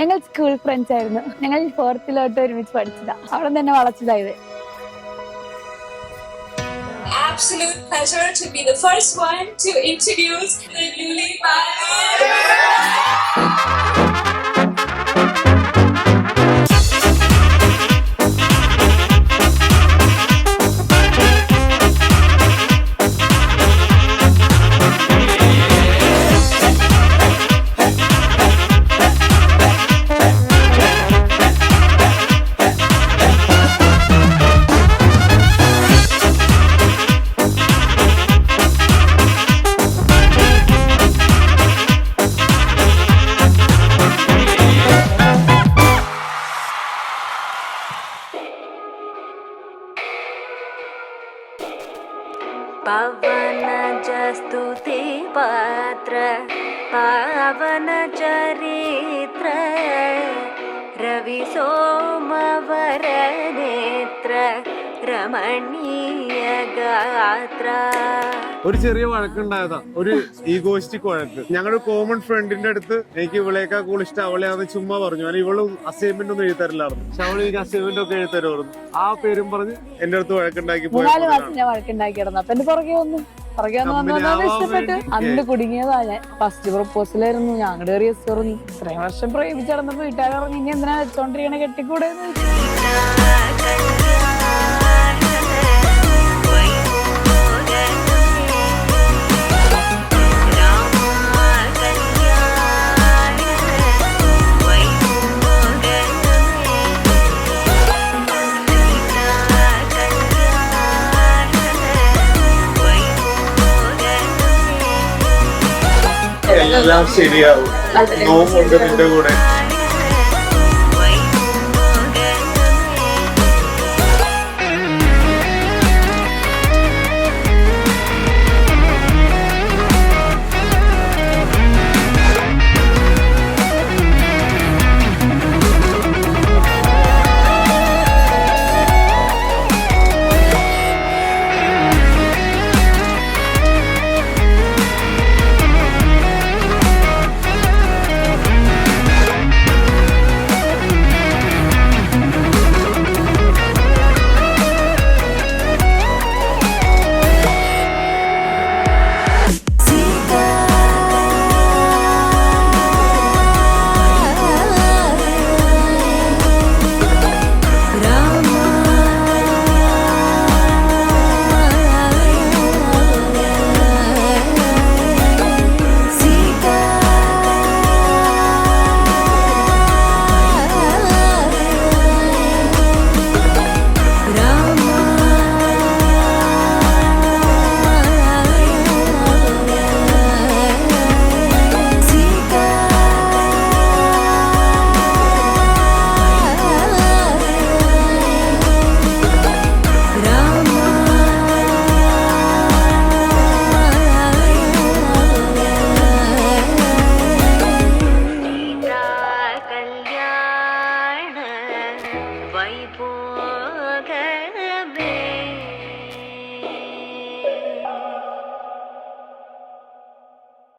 ഞങ്ങൾ school friends ആയിരുന്നു. ഞങ്ങൾ 4th ഒരുമിച്ച് പഠിച്ചതാ. അവിടെ തന്നെ വളച്ചതായത്. Absolute pleasure to be the first one to introduce the newly married. पवन जस्तुति पात्र पावन चरित्र रवि सोमवर नेत्र रमणीय गात्र. ഒരു ചെറിയ വഴക്കുണ്ടായതാ, ഒരു ഈഗോയിസ്റ്റിക് വഴക്ക്. ഞങ്ങളുടെ കോമൺ ഫ്രണ്ടിന്റെ അടുത്ത് എനിക്ക് ഇവളേക്കാ കൂടുതൽ ഇഷ്ടം അവളെയാന്ന് ചുമ്മാ പറഞ്ഞു. ഞാൻ ഇവള് അസൈൻമെന്റ് ഒന്നും എഴുതരില്ലായിരുന്നു, പക്ഷെ അവള് എനിക്ക് അസൈൻമെന്റ് ഒക്കെ എഴുതരുമായിരുന്നു. ആ പേരും പറഞ്ഞ് എന്റെ അടുത്ത് വഴക്കുണ്ടാക്കി പോയി. 4 മാസം ഞാൻ വഴക്കുണ്ടാക്കി കിടന്നു. അപ്പൊ എന്റെ പുറകെ വന്നു ഇഷ്ടപ്പെട്ട് അന്ന് കുടുങ്ങിയതാ ഞാൻ. ഫസ്റ്റ് പ്രപ്പോസലായിരുന്നു. ഞങ്ങളുടെ ഒരു യെസ് പറഞ്ഞു. ഇത്രയും വർഷം പ്രേമിച്ച് നടന്നപ്പോ വീട്ടുകാർ പറഞ്ഞു ഇനി എന്തിനാ വെച്ചോണ്ടിരിക്കണ കെട്ടിക്കൂടെ. എല്ലാം ശരിയാവും. നോവുണ്ട് നിന്റെ കൂടെ.